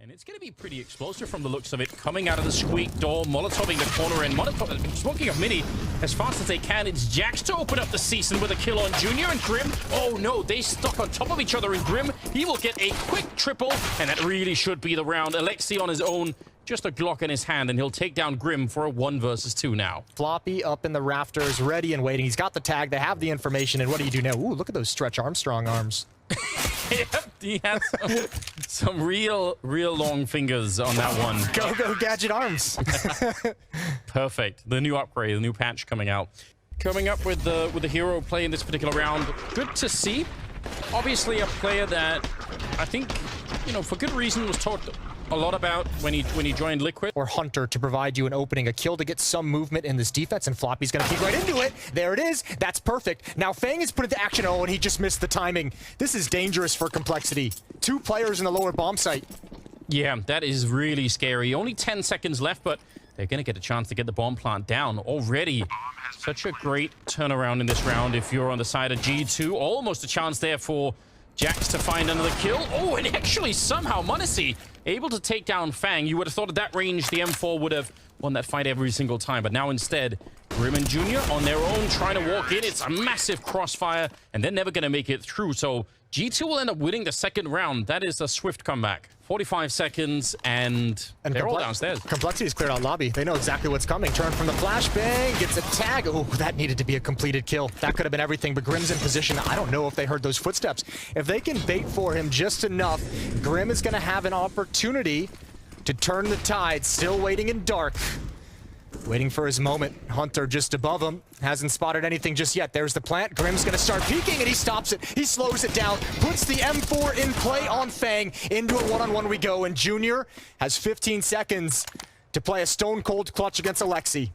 And it's going to be pretty explosive from the looks of it. Coming out of the squeak door, Molotoving the corner, and smoking of Mini as fast as they can. It's Jax to open up the season with a kill on Junior, and Grim. Oh no, they stuck on top of each other, and Grim, he will get a quick triple, and that really should be the round. m0nesy on his own, just a Glock in his hand, and he'll take down Grim for a 1 versus 2 now. Floppy up in the rafters, ready and waiting. He's got the tag, they have the information, and what do you do now? Ooh, look at those Stretch Armstrong arms. Yep, he has some real long fingers on that one. Go Gadget arms. Perfect. The new upgrade, the new patch coming out. Coming up with the hero play in this particular round. Good to see. Obviously a player that I think, you know, for good reason was talked a lot about when he joined Liquid. Or Hunter to provide you an opening, a kill to get some movement in this defense, and Floppy's gonna keep right into it. There it is. That's perfect. Now Fang is put into action. Oh, and he just missed the timing. This is dangerous for Complexity. 2 players in the lower bomb site. Yeah, that is really scary. Only 10 seconds left, but they're gonna get a chance to get the bomb plant down already. Such a great turnaround in this round if you're on the side of G2. Almost a chance there for Jax to find another kill. Oh, and actually somehow m0nesy able to take down Fang. You would have thought at that range the M4 would have won that fight every single time, but now instead Grim and Junior on their own trying to walk in. It's a massive crossfire, and they're never going to make it through. So G2 will end up winning the second round. That is a swift comeback. 45 seconds, and they're all downstairs. Complexity's cleared out lobby. They know exactly what's coming. Turn from the flashbang, gets a tag. Oh, that needed to be a completed kill. That could have been everything, but Grim's in position. I don't know if they heard those footsteps. If they can bait for him just enough, Grim is going to have an opportunity to turn the tide. Still waiting in dark. Waiting for his moment. Hunter just above him. Hasn't spotted anything just yet. There's the plant. Grim's gonna start peeking, and he stops it. He slows it down, puts the M4 in play on Fang. Into a one-on-one we go, and Junior has 15 seconds to play a stone-cold clutch against m0nesy.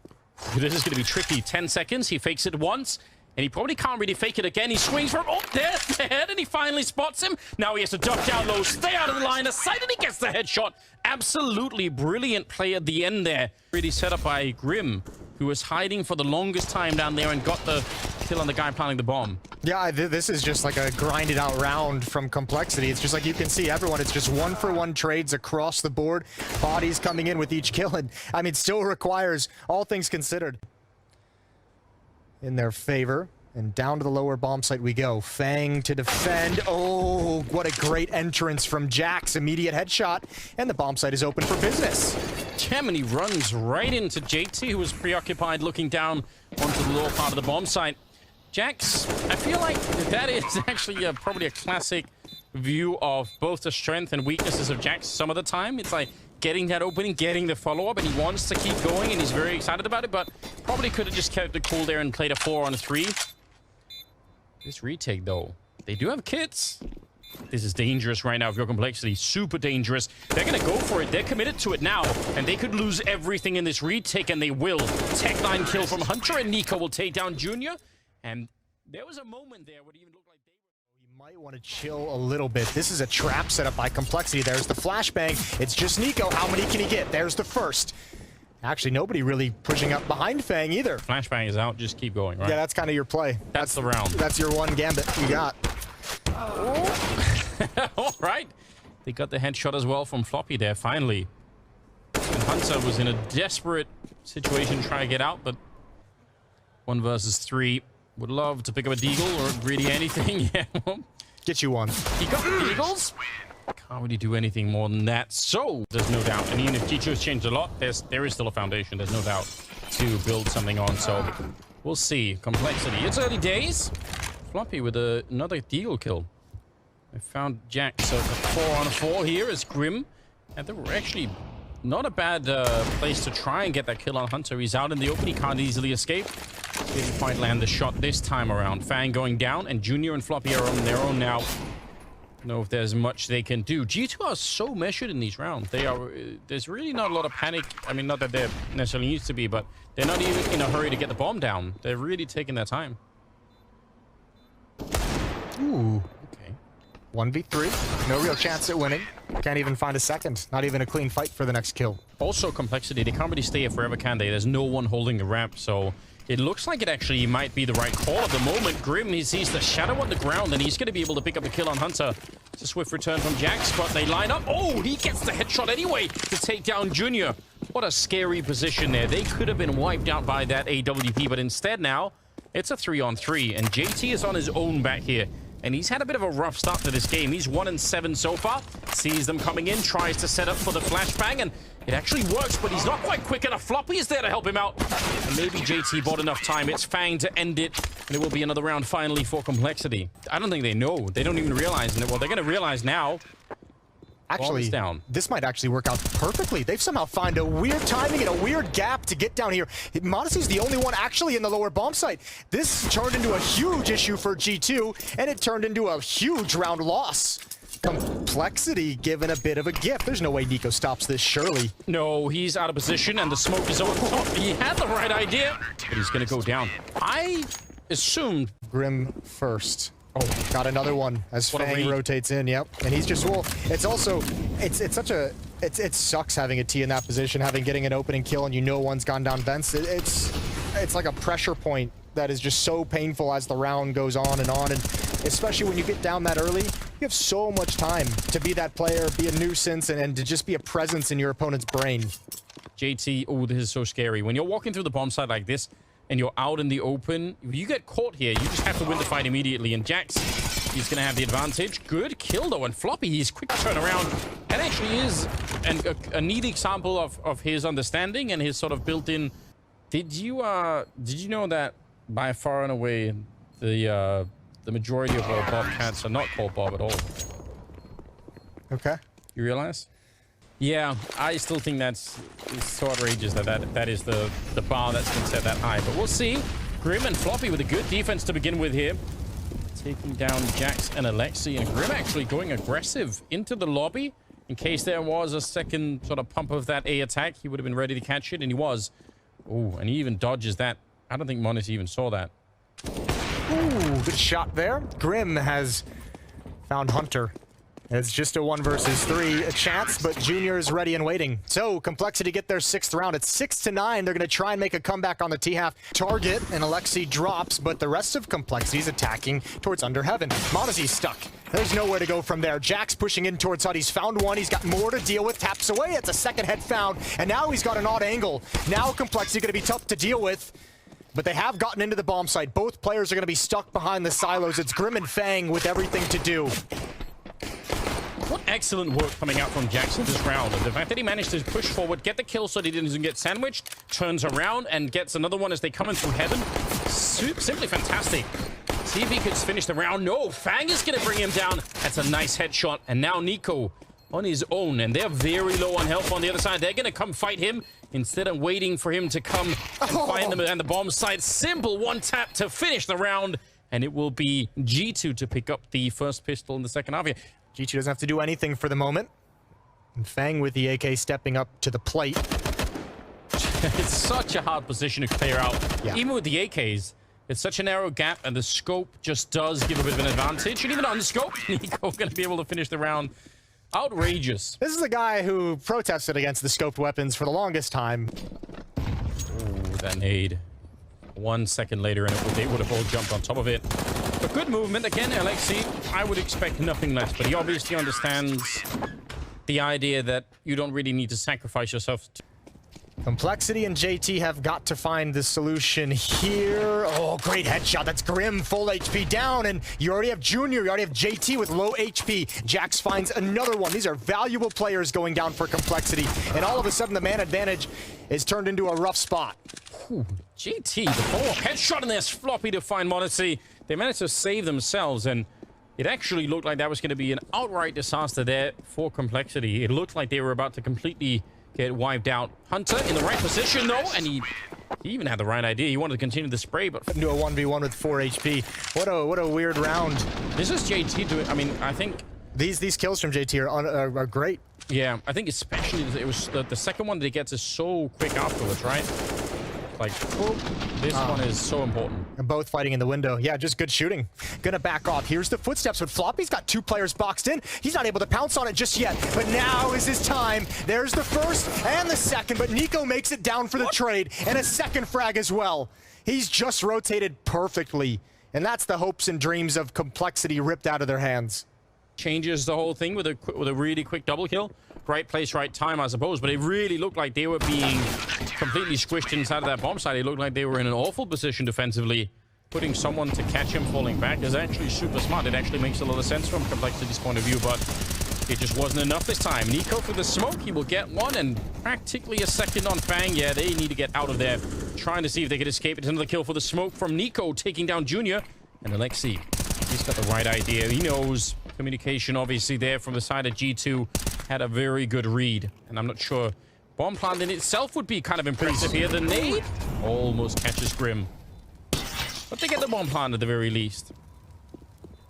This is gonna be tricky. 10 seconds, he fakes it once, and he probably can't really fake it again. He swings from, oh, there's the head, and he finally spots him. Now he has to duck down low, stay out of the line of sight, and he gets the headshot. Absolutely brilliant play at the end there. Really set up by Grim, who was hiding for the longest time down there and got the kill on the guy planting the bomb. Yeah, this is just like a grinded out round from Complexity. It's just like you can see everyone, it's just 1-for-1 trades across the board. Bodies coming in with each kill, and I mean, still requires, all things considered, in their favor. And down to the lower bomb site we go. Fang to defend. Oh, what a great entrance from Jax. Immediate headshot. And the bomb site is open for business. Gemini runs right into JT, who was preoccupied looking down onto the lower part of the bomb site. Jax, I feel like that is actually probably a classic view of both the strength and weaknesses of Jax some of the time. It's like getting that opening, getting the follow-up, and he wants to keep going, and he's very excited about it, but probably could have just kept it cool there and played a 4-on-3. This retake, though, they do have kits. This is dangerous right now if you're Complexity. Super dangerous. They're going to go for it. They're committed to it now, and they could lose everything in this retake, and they will. Tech 9 kill from Hunter, and Nico will take down Junior. And there was a moment there where it even looked like they were... You might want to chill a little bit. This is a trap set up by Complexity. There's the flashbang. It's just Nico. How many can he get? There's the first. Actually, nobody really pushing up behind Fang either. Flashbang is out. Just keep going, right? Yeah, that's kind of your play. That's the round. That's your one gambit you got. Oh. All right. They got the headshot as well from Floppy there, finally. And Hunter was in a desperate situation trying to get out, but 1 versus 3. Would love to pick up a deagle or really anything. Yeah. Get you one. He got the deagles. Can't really do anything more than that. So there's no doubt. And even if G2 has changed a lot, there is still a foundation. There's no doubt to build something on. So we'll see. Complexity. It's early days. Floppy with another deagle kill. I found Jax. So the 4-on-4 here is Grim. And they were actually not a bad place to try and get that kill on Hunter. He's out in the open. He can't easily escape. Didn't quite land the shot this time around. Fang going down, and Junior and Floppy are on their own now. Know if there's much they can do. G2 are so measured in these rounds. They are. There's really not a lot of panic. I mean, not that there necessarily needs to be, but they're not even in a hurry to get the bomb down. They're really taking their time. Ooh. Okay. 1v3. No real chance at winning. Can't even find a second. Not even a clean fight for the next kill. Also, Complexity. They can't really stay here forever, can they? There's no one holding the ramp, so It looks like it actually might be the right call at the moment. Grim, he sees the shadow on the ground, and he's going to be able to pick up the kill on Hunter. It's a swift return from Jax, but they line up. Oh, he gets the headshot anyway to take down Junior. What a scary position there. They could have been wiped out by that AWP, but instead now, it's a 3-on-3, and JT is on his own back here. And he's had a bit of a rough start to this game. He's 1-7 so far. Sees them coming in, tries to set up for the flashbang, and it actually works, but he's not quite quick enough. Floppy is there to help him out. And maybe JT bought enough time. It's Fang to end it, and it will be another round finally for Complexity. I don't think they know. They don't even realize. Well, they're going to realize now. Actually, down. This might actually work out perfectly. They've somehow found a weird timing and a weird gap to get down here. m0nesy's the only one actually in the lower bomb site. This turned into a huge issue for G2, and it turned into a huge round loss. Complexity given a bit of a gift. There's no way Nico stops this, surely. No, he's out of position, and the smoke is over. Oh, he had the right idea, but he's going to go down. I assumed Grim first. Oh, got another one as What a Fang read. rotates in, yep. And he's just, well, it's also, it's such a, it sucks having a T in that position, getting an opening kill and you know one's gone down vents. It's like a pressure point that is just so painful as the round goes on, and especially when you get down that early, you have so much time to be that player, be a nuisance, and to just be a presence in your opponent's brain. JT, oh, this is so scary. When you're walking through the bomb site like this, and you're out in the open, if you get caught here, you just have to win the fight immediately. And Jax, he's going to have the advantage. Good kill, though. And Floppy, he's quick to turn around. That actually is a neat example of his understanding and his sort of built-in... Did you know that by far and away, the majority of all Bobcats are not called Bob at all? Okay. You realize? Yeah, I still think it's so outrageous that is the bar that's been set that high. But we'll see. Grim and Floppy with a good defense to begin with here. Taking down Jax and Alexi. And Grim actually going aggressive into the lobby. In case there was a second sort of pump of that A attack, he would have been ready to catch it, and he was. Oh, and he even dodges that. I don't think m0nesy even saw that. Ooh, good shot there. Grim has found Hunter. It's just a 1 versus 3 a chance, but Junior is ready and waiting. So Complexity get their 6th round. It's 6-9. They're going to try and make a comeback on the T-half target, and Alexi drops, but the rest of Complexity is attacking towards Under Heaven. m0nesy's stuck. There's nowhere to go from there. Jax pushing in towards HUD. He's found one. He's got more to deal with. Taps away. It's a second head found, and now he's got an odd angle. Now Complexity going to be tough to deal with. But they have gotten into the bomb site. Both players are going to be stuck behind the silos. It's Grim and Fang with everything to do. What excellent work coming out from Jackson this round. And the fact that he managed to push forward, get the kill so that he doesn't get sandwiched, turns around and gets another one as they come in through heaven. Simply fantastic. See if he could finish the round. No, Fang is going to bring him down. That's a nice headshot. And now Nico on his own. And they're very low on health on the other side. They're going to come fight him instead of waiting for him to come and find them at the bomb site. Simple one tap to finish the round. And it will be G2 to pick up the first pistol in the second half here. G2 doesn't have to do anything for the moment. And Fang with the AK stepping up to the plate. It's such a hard position to clear out. Yeah. Even with the AKs, it's such a narrow gap, and the scope just does give a bit of an advantage. And even on the scope, Nico going to be able to finish the round. Outrageous. This is a guy who protested against the scoped weapons for the longest time. Ooh, that nade. 1 second later, and they would have all jumped on top of it. But good movement. Again, Alexi, I would expect nothing less, but he obviously understands the idea that you don't really need to sacrifice yourself. Complexity and JT have got to find the solution here. Oh, great headshot. That's Grim, full HP down, and you already have Junior, you already have JT with low HP. Jax finds another one. These are valuable players going down for Complexity, and all of a sudden the man advantage is turned into a rough spot. Ooh, JT, the follow-up headshot, and there's Floppy to find m0nesy. They managed to save themselves, and it actually looked like that was going to be an outright disaster there for Complexity. It looked like they were about to completely get wiped out. Hunter in the right position, though, and he even had the right idea. He wanted to continue the spray, but... Into a 1v1 with 4 HP. What a weird round. This is JT doing... I mean, I think... These kills from JT are great. Yeah, I think especially it was the second one that he gets is so quick afterwards, right? Like, this one is so important. And both fighting in the window. Yeah, just good shooting. Gonna back off. Here's the footsteps, but Floppy's got 2 players boxed in. He's not able to pounce on it just yet, but now is his time. There's the first and the second, but Nico makes it down for the trade, and a second frag as well. He's just rotated perfectly. And that's the hopes and dreams of Complexity ripped out of their hands. Changes the whole thing with a really quick double kill. Right place, right time, I suppose. But it really looked like they were being completely squished inside of that bomb site. It looked like they were in an awful position defensively. Putting someone to catch him falling back is actually super smart. It actually makes a lot of sense from Complexity's point of view, but it just wasn't enough this time. Nico for the smoke. He will get one, and practically a second on Fang. Yeah, they need to get out of there. Trying to see if they could escape. It's another kill for the smoke from Nico, taking down Junior. And m0nesy, he's got the right idea. He knows communication, obviously, there from the side of G2. Had a very good read, and I'm not sure. Bomb plant in itself would be kind of impressive here. The nade almost catches Grim. But they get the bomb plant at the very least.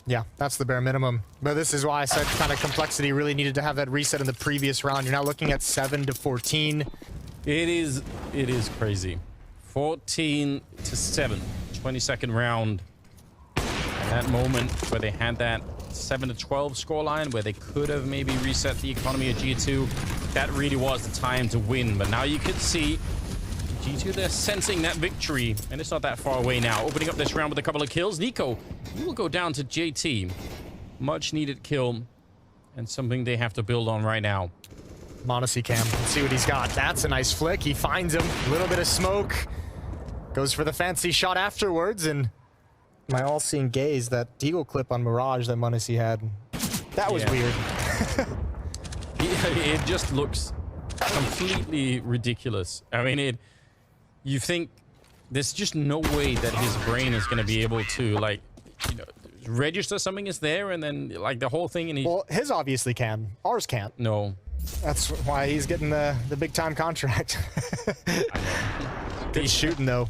Yeah, that's the bare minimum. But this is why I said kind of Complexity really needed to have that reset in the previous round. You're now looking at 7-14. It is crazy. 14-7, 22nd round. And that moment where they had that 7-12 scoreline, where they could have maybe reset the economy of G2, that really was the time to win. But now you could see G2, they're sensing that victory, and it's not that far away now. Opening up this round with a couple of kills. Nico, he will go down to JT. Much needed kill, and something they have to build on right now. m0nesy cam. Let's see what he's got. That's a nice flick. He finds him. A little bit of smoke. Goes for the fancy shot afterwards, and my all-seeing gaze, that deagle clip on Mirage that m0nesy had. That was weird. It just looks completely ridiculous. I mean, you think there's just no way that his brain is going to be able to, like, you know, register something is there, and then like the whole thing. And well, his obviously can. Ours can't. No. That's why he's getting the big time contract. Good shooting though.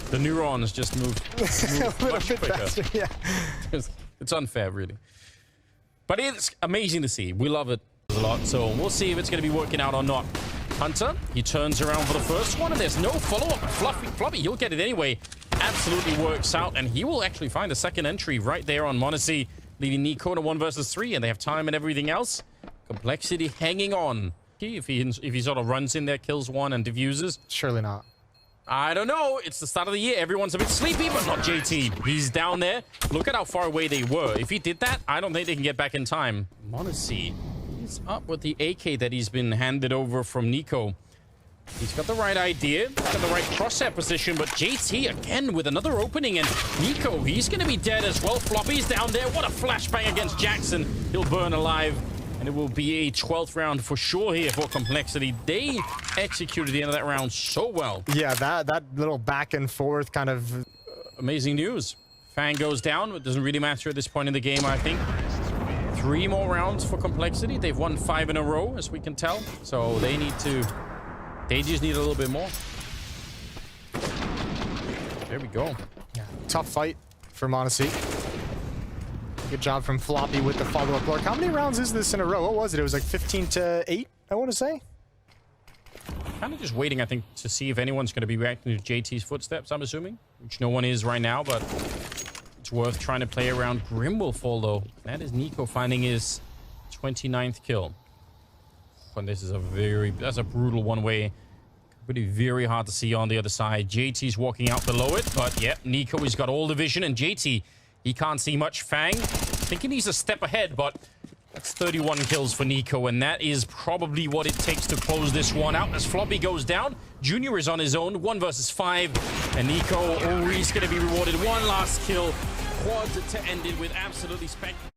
The neurons just move much quicker. Faster, yeah. It's unfair, really. But it's amazing to see. We love it a lot. So we'll see if it's going to be working out or not. Hunter, he turns around for the first one, and there's no follow-up. Floppy, he'll get it anyway. Absolutely works out, and he will actually find a second entry right there on m0nesy, leaving Nico to 1 versus 3, and they have time and everything else. Complexity hanging on. If he sort of runs in there, kills one, and diffuses. Surely not. I don't know. It's the start of the year. Everyone's a bit sleepy, but not JT. He's down there. Look at how far away they were. If he did that, I don't think they can get back in time. m0nesy, he's up with the AK that he's been handed over from Nico. He's got the right idea. He's got the right crosshair position, but JT again with another opening, and Nico, he's going to be dead as well. Floppy's down there. What a flashbang against Jackson. He'll burn alive. And it will be a 12th round for sure here for Complexity. They executed the end of that round so well. Yeah, that little back and forth kind of... Amazing news. Fang goes down. It doesn't really matter at this point in the game, I think. 3 more rounds for Complexity. They've won 5 in a row, as we can tell. So they just need a little bit more. There we go. Yeah, tough fight for m0nesy. Good job from Floppy with the follow-up lurk. How many rounds is this in a row? What was it? It was like 15-8, I want to say. Kind of just waiting, I think, to see if anyone's going to be reacting to JT's footsteps, I'm assuming. Which no one is right now, but it's worth trying to play around. Grim will fall, though. That is Nico finding his 29th kill. And this is that's a brutal one-way. Pretty very hard to see on the other side. JT's walking out below it, but yeah, Nico, he's got all the vision, and JT, he can't see much. Fang, thinking he's a step ahead, but that's 31 kills for Nico, and that is probably what it takes to close this one out. As Floppy goes down, Junior is on his own, 1 versus 5, and Nico, he's going to be rewarded. One last kill, quad to end it with absolutely spectacular.